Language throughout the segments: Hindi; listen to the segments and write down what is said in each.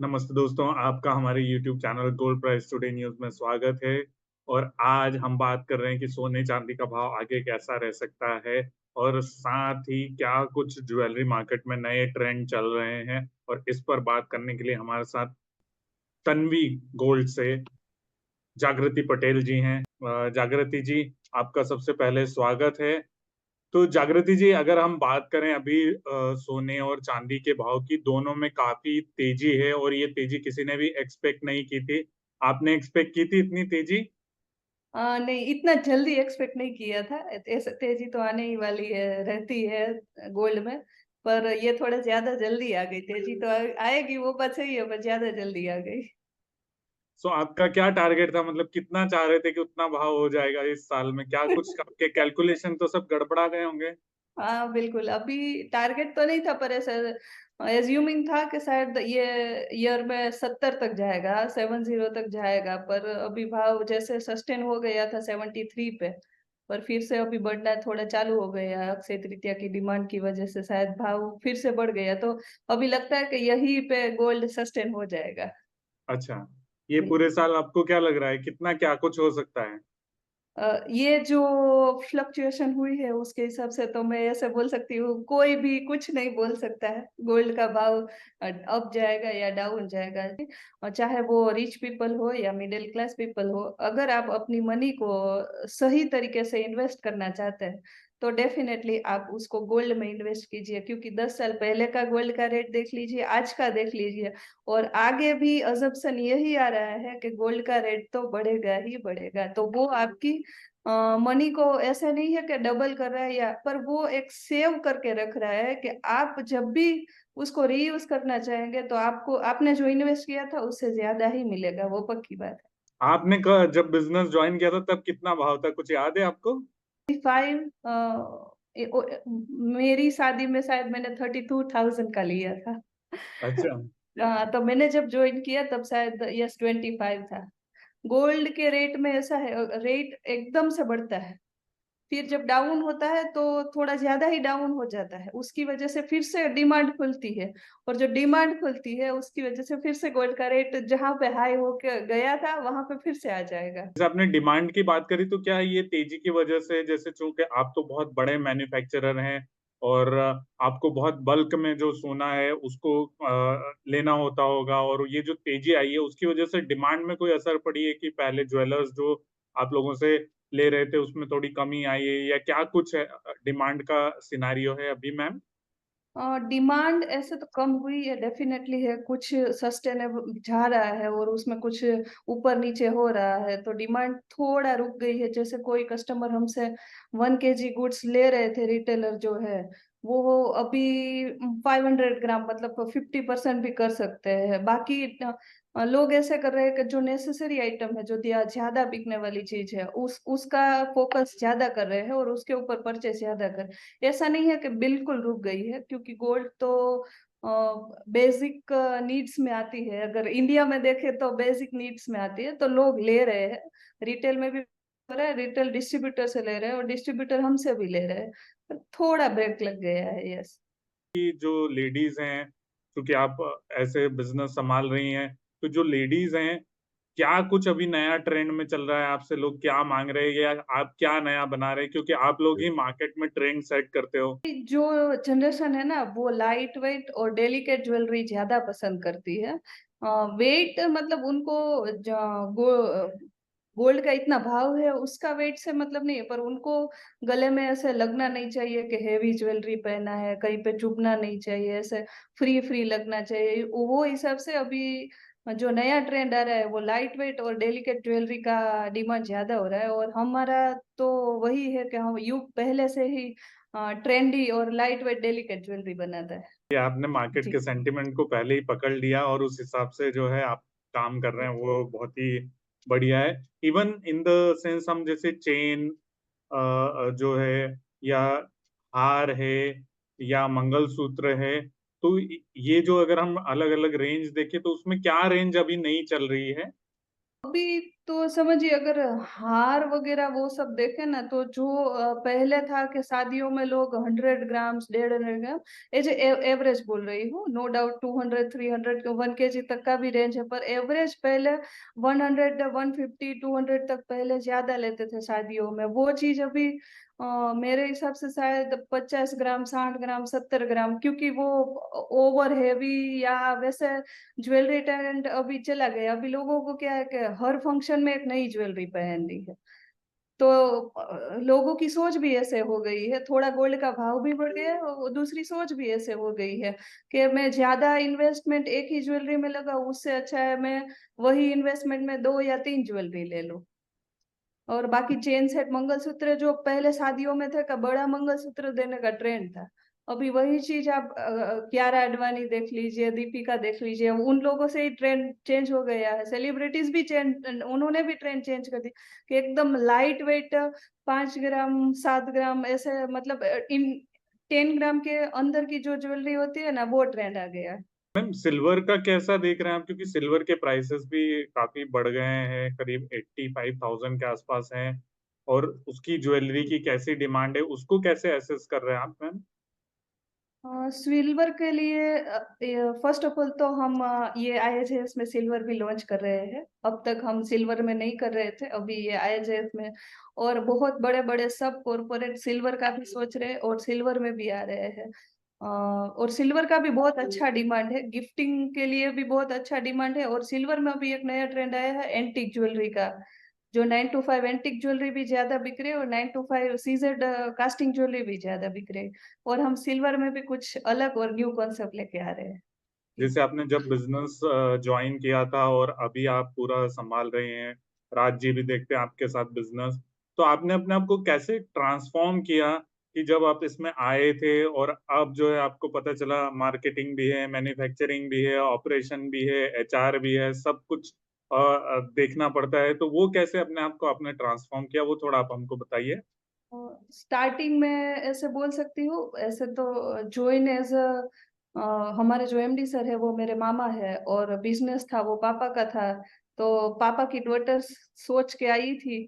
नमस्ते दोस्तों, आपका हमारे YouTube channel gold price today news में स्वागत है। और आज हम बात कर रहे हैं कि सोने चांदी का भाव आगे कैसा रह सकता है और साथ ही क्या कुछ ज्वेलरी मार्केट में नए ट्रेंड चल रहे हैं। और इस पर बात करने के लिए हमारे साथ तन्वी गोल्ड से जागृति पटेल जी हैं। जागृति जी, आपका सबसे पहले स्वागत है। तो जागृति जी, अगर हम बात करें अभी सोने और चांदी के भाव की, दोनों में काफी तेजी है और ये तेजी किसी ने भी एक्सपेक्ट नहीं की थी। आपने एक्सपेक्ट की थी इतनी तेजी? नहीं, इतना जल्दी एक्सपेक्ट नहीं किया था। ऐसे तेज़ी तो आने ही वाली है, रहती है गोल्ड में, पर ये थोड़ा ज़्यादा जल्दी आ गई। तेज़ी तो आएगी, वो बात सही है, पर ज़्यादा जल्दी आ गई। सो आपका क्या टारगेट था, मतलब कितना चाह रहे थे कि उतना भाव हो जाएगा इस साल में? क्या कुछ आपके कैलकुलेशन तो सब गड़बड़ा गए होंगे? हाँ, बिल्कुल, अभी टारगेट तो नहीं था, पर ऐसा एज़्यूमिंग था कि शायद ये ईयर में 70 तक जाएगा, 70 तक जाएगा, पर अभी भाव जैसे सस्टेन हो गया था 73 पे, पर फिर से अभी बढ़ना थोड़ा चालू हो गया है। अक्षय तृतीया की डिमांड की वजह से शायद भाव फिर से बढ़ गया, तो अभी लगता है कि यहीं पे गोल्ड सस्टेन हो जाएगा। अच्छा, ये जी। पूरे साल आपको क्या लग रहा है, कितना क्या कुछ हो सकता है? ये जो फ्लक्चुएशन हुई है उसके हिसाब से तो मैं ऐसे बोल सकती हूँ, कोई भी कुछ नहीं बोल सकता है। गोल्ड का भाव अप जाएगा या डाउन जाएगा। और चाहे वो रिच पीपल हो या मिडिल क्लास पीपल हो, अगर आप अपनी मनी को सही तरीके से इन्वेस्ट करना चाहते हैं, तो डेफ़िनेटली आप उसको गोल्ड में इन्वेस्ट कीजिए, क्योंकि 10 साल पहले का गोल्ड का रेट देख लीजिए, आज का देख लीजिए, और आगे भी अज़म्पशन यही आ रहा है कि गोल्ड का रेट तो बढ़ेगा ही बढ़ेगा। तो वो आपकी मनी को ऐसा नहीं है कि डबल कर रहा है, या पर वो एक सेव करके रख रहा है कि आप जब भी उसको रीयूज़ करना चाहेंगे, तो आपको आपने जो इन्वेस्ट किया था उससे ज़्यादा ही मिलेगा, वो पक्की बात है। आपने जब बिजनेस ज्वाइन किया था तब कितना भाव था, कुछ याद है आपको? 5 मेरी शादी में शायद मैंने 32,000 का लिया था। अच्छा। तो मैंने जब जॉइन किया तब शायद यस 25 था। गोल्ड के रेट में ऐसा है, रेट एकदम से बढ़ता है। फिर जब डाउन होता है तो थोड़ा ज़्यादा ही डाउन हो जाता है। उसकी वज़ह से फिर से डिमांड खुलती है, और जो डिमांड खुलती है उसकी वज़ह से फिर से गोल्ड का रेट जहाँ पे हाई होके गया था वहाँ पे फिर से आ जाएगा। जैसे आपने डिमांड की बात करी, तो क्या ये तेजी की वजह से, जैसे चूंकि आप तो बहुत बड़े मैन्युफैक्चरर हैं और आपको बहुत बल्क में जो सोना है उसको लेना होता होगा, और ये जो तेजी आई है उसकी वजह से डिमांड में कोई असर पड़ी है कि पहले ज्वेलर्स जो आप लोगों से ले रहे थे उसमें थोड़ी कमी आई है, या क्या कुछ है डिमांड का सिनारियो है अभी मैम? डिमांड ऐसे तो कम हुई है, डेफ़िनेटली है, कुछ सस्टेनेबल जा रहा है और उसमें कुछ ऊपर-नीचे हो रहा है, तो डिमांड थोड़ा रुक गई है। जैसे कोई कस्टमर हमसे 1 केजी गुड्स ले रहे थे, रिटेलर जो है, वो अभी 500 ग्राम मतलब 50% भी कर सकते हैं। बाकी लोग ऐसे कर रहे हैं कि जो नेसेसरी आइटम है, जो दिया ज़्यादा बिकने वाली चीज़ है, उसका फ़ोकस ज़्यादा कर रहे हैं और उसके ऊपर परचेज़ ज़्यादा कर। ऐसा नहीं है कि बिल्कुल रुक गई है, क्योंकि गोल्ड तो बेसिक नीड्स में आती है। अगर इंडिया में देखें तो बेसिक नीड्स में आती है, तो लोग ले रहे हैं। रिटेल में भी हो रहा है, रिटेल डिस्ट्रीब्यूटर से ले रहे हैं और डिस्ट्रीब्यूटर हमसे भी ले रहे हैं। पर थोड़ा ब्रेक लग गया है, यस। कि जो लेडीज हैं, क्योंकि आप ऐसे बिजनेस संभाल रही हैं, तो जो लेडीज हैं, क्या कुछ अभी नया ट्रेंड में चल रहा है? आपसे लोग क्या मांग रहे हैं या आप क्या नया बना रहे हैं, क्योंकि आप लोग ही मार्केट में ट्रेंड सेट करते हो? जो जनरेशन है ना, वो लाइट वेट और डेलिकेट ज्वेलरी ज़्यादा पसंद करती है। वेट मतलब उनको ज गो गोल्ड का इतना भाव है, उसका वेट से मतलब नहीं है, पर उनको गले में ऐसे लगना नहीं चाहिए कि हेवी ज्वेलरी पहना है, कहीं पे चुभना नहीं चाहिए, ऐसे फ्री-फ्री लगना चाहिए। वो हिसाब से अभी जो नया ट्रेंड आ रहा है, वो लाइट वेट और डेलिकेट ज्वेलरी का डिमांड ज़्यादा हो रहा है, और हमारा तो वही है कि हम युग पहले से ही ट्रेंडी और लाइट वेट डेलिकेट ज्वेलरी बनाता है। कि आपने मार्केट के जी। सेंटिमेंट को पहले ही पकड़ लिया और उस हिसाब से जो है आप काम कर रहे हैं, वो बहुत ही बढ़िया है। इवन इन द सेंस, हम जैसे चेन जो है, या हार है, या मंगलसूत्र है, तो ये जो अगर हम अलग अलग रेंज देखें तो उसमें क्या रेंज अभी नहीं चल रही है? अभी तो समझिए अगर हार वगैरह वो सब देखें ना तो जो पहले था कि शादियों में लोग 100 ग्राम्स 150 ग्राम एवरेज बोल रही हूँ, नो डाउट 200 300 1 केजी तक का भी रेंज है, पर एवरेज पहले 100 150 200 तक पहले ज्यादा लेते थे शादियों में। वो चीज अभी मेरे हिसाब से शायद 50 ग्राम 60 ग्राम 70 ग्राम, क्योंकि वो ओवर हेवी या वैसे ज्वेलरी ट्रेंड अभी चला गया। अभी लोगों को क्या है कि हर फंक्शन में एक नई ज्वेलरी पहननी है। तो लोगों की सोच भी ऐसे हो गई है, थोड़ा गोल्ड का भाव भी बढ़ गया है और दूसरी सोच भी ऐसे हो गई है कि मैं ज्यादा इन्वेस्टमेंट एक ही ज्वेलरी में लगाऊं, उससे अच्छा है मैं वही इन्वेस्टमेंट में 2 या 3 ज्वेलरी ले लूं। और बाकी चेन सेट मंगलसूत्र जो पहले शादियों में थे का बड़ा मंगलसूत्र देने का ट्रेंड था, अभी वही चीज आप कियारा आडवाणी देख लीजिए, दीपिका देख लीजिए, उन लोगों से ही ट्रेंड चेंज हो गया है। सेलिब्रिटीज भी चेंज, उन्होंने भी ट्रेंड चेंज कर दी कि एकदम लाइट वेट 5 ग्राम 7 ग्राम ऐसे, मतलब इन 10 ग्राम के अंदर की जो ज्वेलरी होती है ना, वो ट्रेंड आ गया है। मैम सिल्वर का कैसा देख रहे हैं आप, क्योंकि सिल्वर के प्राइसेस भी काफी बढ़ गए हैं, करीब 85,000 के आसपास हैं। और उसकी ज्वेलरी की कैसी डिमांड है, उसको कैसे एसेस कर रहे हैं आप मैम? सिल्वर के लिए फर्स्ट ऑफ ऑल तो हम ये आईएचएस में सिल्वर भी लॉन्च कर रहे हैं। अब तक हम सिल्वर में नहीं कर रहे थे, अभी ये आईएचएस में। और बहुत बड़े बड़े सब कॉरपोरेट सिल्वर का भी सोच रहे हैं और सिल्वर में भी आ रहे हैं। और सिल्वर का भी बहुत अच्छा डिमांड है, गिफ्टिंग के लिए भी बहुत अच्छा डिमांड है। और सिल्वर में अभी एक नया ट्रेंड आया है एंटीक ज्वेलरी का, जो 9 to 5 एंटिक ज्वेलरी भी ज्यादा बिक रही है और 9 to 5 सीजेड कास्टिंग ज्वेलरी भी ज्यादा बिक रही है। और हम सिल्वर में भी कुछ अलग और न्यू कॉन्सेप्ट लेके आ रहे हैं। जैसे आपने जब बिजनेस ज्वाइन किया था और अभी आप पूरा संभाल रहे हैं, राज जी भी देखते हैं आपके साथ बिजनेस, तो आपने अपने आप को कैसे ट्रांसफॉर्म किया कि जब आप इसमें आए थे और अब जो है आपको पता चला मार्केटिंग भी है, मैन्युफैक्चरिंग भी है, ऑपरेशन भी है, एचआर भी है, सब कुछ देखना पड़ता है, तो वो कैसे अपने आप को आपने ट्रांसफॉर्म किया, वो थोड़ा आप हमको बताइए। स्टार्टिंग में ऐसे बोल सकती हूँ, ऐसे तो ज्वाइन एज हमारे जो एमडी सर है वो मेरे मामा है, और बिजनेस था वो पापा का था। तो पापा की डॉटर सोच के आई थी,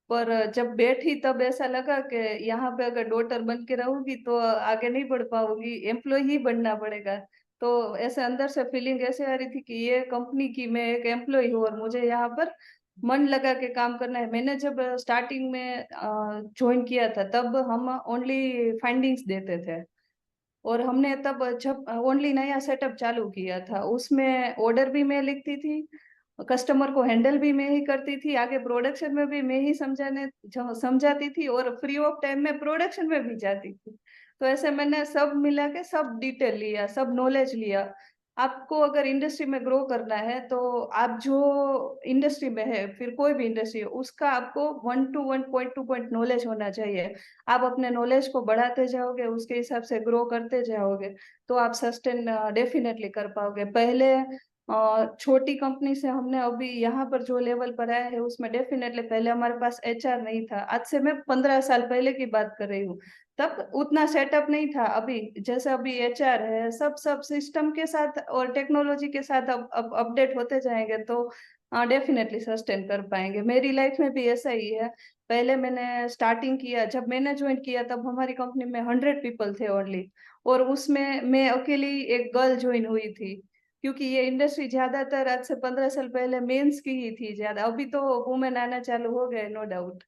पर जब बैठी तब ऐसा लगा कि यहाँ पे अगर डॉटर बन के रहूंगी तो आगे नहीं बढ़ पाऊंगी, एम्प्लॉय ही बनना पड़ेगा। तो ऐसे अंदर से फीलिंग ऐसे आ रही थी कि ये कंपनी की मैं एक एम्प्लॉय हूँ और मुझे यहाँ पर मन लगा के काम करना है। मैंने जब स्टार्टिंग में ज्वाइन किया था तब हम ओनली फाइंडिंग्स देते थे, और हमने तब जब ओनली नया सेटअप चालू किया था उसमें ऑर्डर भी मैं लिखती थी, कस्टमर को हैंडल भी मैं ही करती थी, आगे प्रोडक्शन में भी मैं ही समझाती थी, और फ्री ऑफ टाइम में प्रोडक्शन में भी जाती थी। तो ऐसे मैंने सब मिला के सब डिटेल लिया, सब नॉलेज लिया। आपको अगर इंडस्ट्री में ग्रो करना है तो आप जो इंडस्ट्री में है, फिर कोई भी इंडस्ट्री हो, उसका आपको 1 to 1 point two point knowledge होना चाहिए। आप अपने नॉलेज को बढ़ाते जाओगे, उसके हिसाब से ग्रो करते जाओगे, तो आप सस्टेन डेफिनेटली कर पाओगे। पहले छोटी कंपनी से हमने अभी यहाँ पर जो लेवल पर आया है उसमें डेफिनेटली पहले हमारे पास एचआर नहीं था। आज से मैं 15 साल पहले की बात कर रही हूँ, तब उतना सेटअप नहीं था। अभी जैसे अभी एचआर है, सब सब सिस्टम के साथ और टेक्नोलॉजी के साथ अब अपडेट होते जाएंगे तो डेफिनेटली सस्टेन कर पाएंगे। मेरी लाइफ में भी ऐसा ही है। पहले मैंने स्टार्टिंग किया, जब मैंने ज्वाइन किया तब हमारी कंपनी में 100 पीपल थे ओनली, और उसमें मैं अकेली एक गर्ल ज्वाइन हुई थी, क्योंकि ये इंडस्ट्री ज्यादातर आज से 15 साल पहले मेंस की ही थी ज्यादा। अभी तो वुमेन आना चालू हो गए, नो डाउट।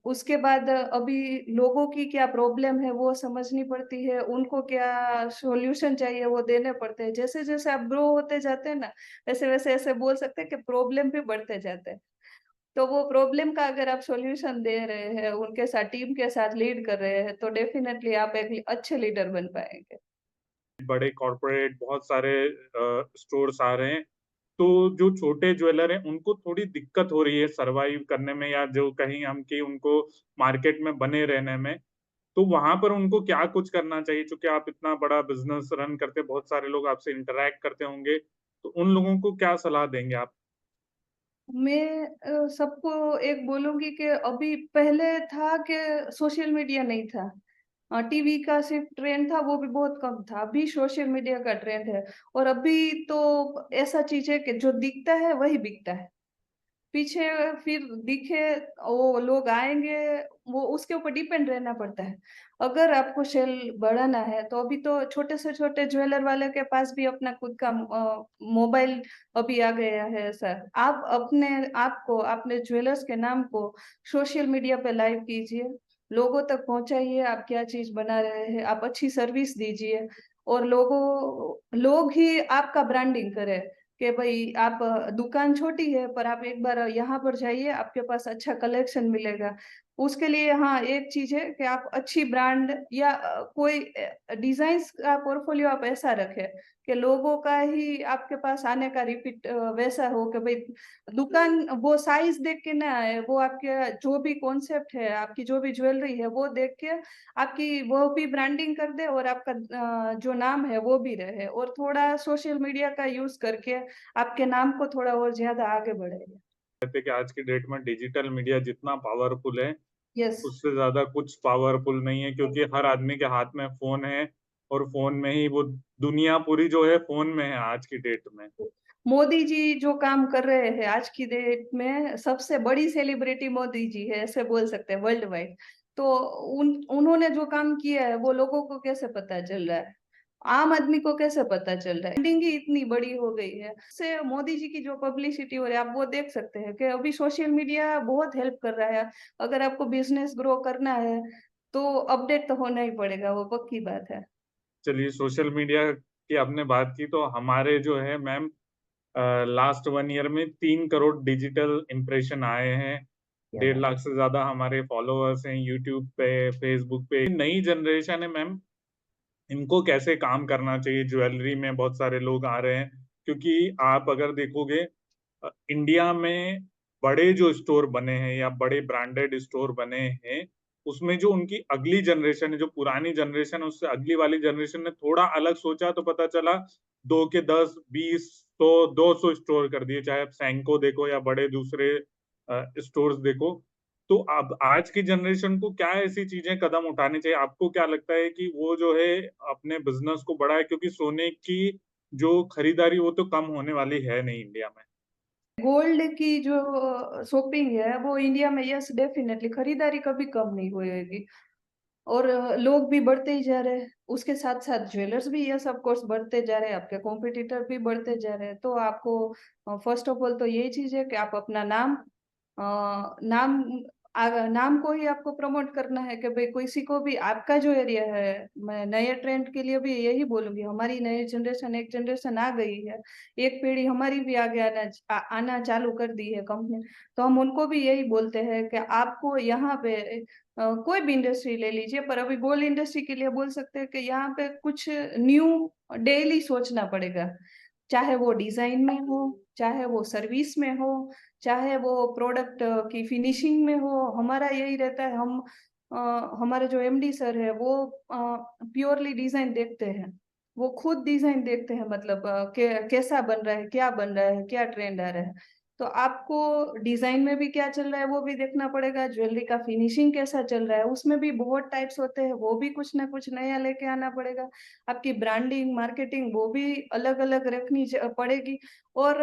उसके बाद अभी लोगों की क्या प्रॉब्लम है वो समझनी पड़ती है, उनको क्या सॉल्यूशन चाहिए वो देने पड़ते हैं। जैसे जैसे आप ग्रो होते जाते हैं ना, वैसे वैसे ऐसे बोल सकते हैं कि प्रॉब्लम भी बढ़ते जाते हैं। तो वो प्रॉब्लम का अगर आप सॉल्यूशन दे रहे हैं, उनके साथ टीम के साथ लीड कर रहे हैं, तो डेफिनेटली आप एक अच्छे लीडर बन पाएंगे। बड़े कॉरपोरेट बहुत सारे स्टोर्स आ रहे हैं, तो जो छोटे ज्वेलर हैं उनको थोड़ी दिक्कत हो रही है सरवाइव करने में, या जो कहीं हम कि उनको मार्केट में बने रहने में, तो वहां पर उनको क्या कुछ करना चाहिए? चूंकि आप इतना बड़ा बिजनेस रन करते, बहुत सारे लोग आपसे इंटरेक्ट करते होंगे, तो उन लोगों को क्या सलाह देंगे आप? मैं सबको एक बोलूंगी कि अभी पहले था कि सोशल मीडिया नहीं था, टीवी का सिर्फ ट्रेंड था, वो भी बहुत कम था। अभी सोशल मीडिया का ट्रेंड है, और अभी तो ऐसा चीज है कि जो दिखता है वही बिकता है। पीछे फिर दिखे, वो लोग आएँगे, वो उसके ऊपर डिपेंड रहना पड़ता है। अगर आपको सेल बढ़ाना है, तो अभी तो छोटे से छोटे ज्वेलर वाले के पास भी अपना खुद का मोबाइल अभी आ गया है ऐसा। आप अपने आप को, अपने ज्वेलर्स के नाम को सोशल मीडिया पे लाइव कीजिए, लोगों तक पहुँचाइए आप क्या चीज़ बना रहे हैं, आप अच्छी सर्विस दीजिए और लोग ही आपका ब्रांडिंग करें कि भई आप दुकान छोटी है पर आप एक बार यहाँ पर जाइए, आपके पास अच्छा कलेक्शन मिलेगा। उसके लिए हाँ, एक चीज़ है कि आप अच्छी ब्रांड या कोई डिज़ाइन्स का पोर्टफोलियो आप ऐसा रखें कि लोगों का ही आपके पास आने का रिपीट वैसा हो कि भई दुकान वो साइज़ देख के ना आए, वो आपके जो भी कॉन्सेप्ट है, आपकी जो भी ज्वेलरी है, वो देख के आपकी वो भी ब्रांडिंग कर दे और आपका जो नाम है वो भी रहे और थोड़ा सोशल मीडिया का यूज़ करके आपके नाम को थोड़ा और ज़्यादा आगे बढ़ाइए। कहते हैं कि आज की डेट में डिजिटल मीडिया जितना पावरफुल है, यस। उससे ज़्यादा कुछ पावरफुल नहीं है, क्योंकि हर आदमी के हाथ में फ़ोन है और फ़ोन में ही वो दुनिया पूरी जो है फ़ोन में है आज की डेट में। मोदी जी जो काम कर रहे हैं आज की डेट में सबसे बड़ी सेलिब्रिटी मोदी जी है, ऐसे बोल सकते हैं वर्ल्ड वाइड। तो उन्होंने जो काम किया है वो लोगों को कैसे पता चल रहा है? आम आदमी को कैसे पता चल रहा है? ब्रांडिंग ही इतनी बड़ी हो गई है। इससे मोदी जी की जो पब्लिसिटी हो रही है आप वो देख सकते हैं कि अभी सोशल मीडिया बहुत हेल्प कर रहा है। अगर आपको बिज़नेस ग्रो करना है, तो अपडेट तो होना ही पड़ेगा, वो पक्की बात है। चलिए, सोशल मीडिया की आपने बात की, तो हमारे जो है मैम लास्ट 1 ईयर में 3 करोड़ डिजिटल इम्प्रेशन आए हैं। क्या डेढ़ बात लाख से ज़्यादा हमारे फॉलोअर्स हैं यूट्यूब पे, फेसबुक पे। नई जनरेशन है मैम, इनको कैसे काम करना चाहिए? ज्वेलरी में बहुत सारे लोग आ रहे हैं, क्योंकि आप अगर देखोगे इंडिया में बड़े जो स्टोर बने हैं या बड़े ब्रांडेड स्टोर बने हैं, उसमें जो उनकी अगली जनरेशन है, जो पुरानी जनरेशन है, उससे अगली वाली जनरेशन ने थोड़ा अलग सोचा, तो पता चला 2 के 10, 20, 100, 200 स्टोर कर दिए, चाहे आप सैंको देखो या बड़े दूसरे स्टोर्स देखो। तो अब आज की जनरेशन को क्या ऐसी चीजें कदम उठानी चाहिए? आपको क्या लगता है कि वो जो है अपने बिजनेस को बढ़ाए, क्योंकि सोने की जो खरीदारी वो तो कम होने वाली है नहीं इंडिया में। गोल्ड की जो शॉपिंग है वो इंडिया में यस डेफिनेटली खरीदारी कभी कम नहीं होएगी और लोग भी बढ़ते ही जा रहे हैं। उसके साथ-साथ ज्वेलर्स भी यस ऑफ कोर्स बढ़ते जा रहे हैं, आपके कॉम्पिटिटर भी बढ़ते जा रहे हैं। तो आपको फर्स्ट ऑफ ऑल तो यही चीज़ है कि आप अपना नाम नाम को ही आपको प्रमोट करना है कि भई किसी को भी आपका जो एरिया है, मैं नए ट्रेंड के लिए भी यही बोलूँगी, हमारी नई जनरेशन एक जनरेशन आ गई है, एक पीढ़ी हमारी भी आगे आना चालू कर दी है कंपनी। तो हम उनको भी यही बोलते हैं कि आपको यहाँ पे कोई भी इंडस्ट्री ले लीजिए, पर अभी गोल्ड इंडस्ट्री के लिए बोल सकते हैं कि यहाँ पे कुछ न्यू डेली सोचना पड़ेगा। चाहे वो डिज़ाइन में हो, चाहे वो सर्विस में हो, चाहे वो प्रोडक्ट की फिनिशिंग में हो, हमारा यही रहता है अ, हमारे जो एमडी सर है वो प्योरली डिज़ाइन देखते हैं। वो खुद डिज़ाइन देखते हैं मतलब कैसा बन रहा है, क्या बन रहा है, क्या ट्रेंड आ रहा है। तो आपको डिज़ाइन में भी क्या चल रहा है वो भी देखना पड़ेगा, ज्वेलरी का फिनिशिंग कैसा चल रहा है, उसमें भी बहुत टाइप्स होते हैं, वो भी कुछ ना कुछ नया लेके आना पड़ेगा। आपकी ब्रांडिंग, मार्केटिंग वो भी अलग-अलग रखनी पड़ेगी और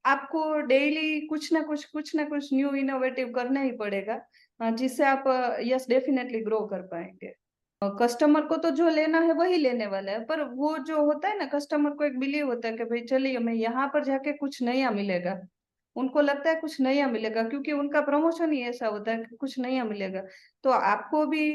आपको डेली कुछ ना कुछ न्यू इनोवेटिव करना ही पड़ेगा जिससे आप यस डेफिनिटली ग्रो कर पाएँगे। कस्टमर को तो जो लेना है वही लेने वाला है, पर वो जो होता है ना कस्टमर को एक बिलीव होता है कि भई चलिए मैं यहाँ पर जाके कुछ नया मिलेगा। उनको लगता है कुछ नया मिलेगा क्योंकि उनका प्रमोशन ही ऐसा होता है कि कुछ नया मिलेगा। तो आपको भी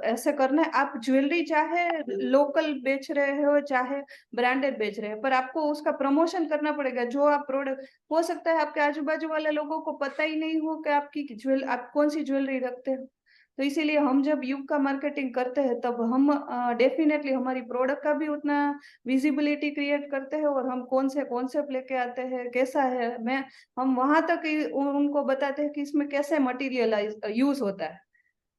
ऐसे करना है आप ज्वेलरी चाहे लोकल बेच रहे हो, चाहे ब्रांडेड बेच रहे हो, पर आपको उसका प्रमोशन करना पड़ेगा। जो आप प्रोडक्ट हो सकता है आपके आजू-बाजू वाले लोगों को पता ही नहीं हो कि आप कौन-सी ज्वेलरी रखते हो। तो इसीलिए हम जब युग का मार्केटिंग करते हैं तब हम डेफ़िनेटली हमारी प्रोडक्ट का भी उतना विज़िबिलिटी क्रिएट करते हैं और हम कौन से कॉन्सेप्ट लेके आते हैं, कैसा है मैं हम वहाँ तक ही उनको बताते हैं कि इसमें कैसे मटीरियलाइज़ यूज़ होता है।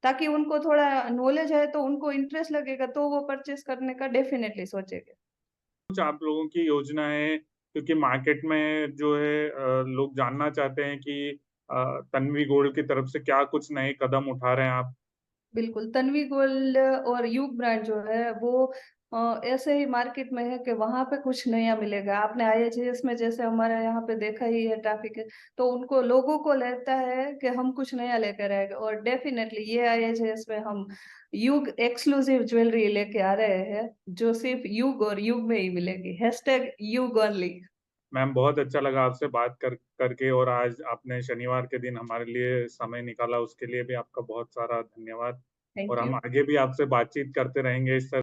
ताकि उनको थोड़ा नॉलेज है तो उनको इंटरेस्ट लगेगा तो वो परचेज़ करने का डेफ़िनेटली सोचेंगे। कुछ आप लोगों की योजना है, क्योंकि मार्केट में जो है लोग जानना चाहते हैं कि तन्वी गोल्ड की तरफ से क्या कुछ नए कदम उठा रहे हैं आप? बिल्कुल, तन्वी गोल्ड और यूग ब्रांड जो है वो ऐसे ही मार्केट में है कि वहाँ पे कुछ नया मिलेगा। आपने आईएचएस में जैसे हमारे यहाँ पे देखा ही है ट्रैफिक है, तो उनको लोगों को लगता है कि हम कुछ नया लेकर आएँगे और डेफ़िनेटली ये आईएचएस में हम युग एक्सक्लूसिव ज्वेलरी लेके आ रहे हैं, जो सिर्फ़ युग और युग में ही मिलेगी। हैशटैग युग ओनली। मैम बहुत अच्छा लगा आपसे बात करके और आज आपने शनिवार के दिन हमारे लिए समय निकाला उसके लिए भी आपका बहुत सारा धन्यवाद। और थैंक हम यू। आगे भी आपसे बातचीत करते रहेंगे इस तरह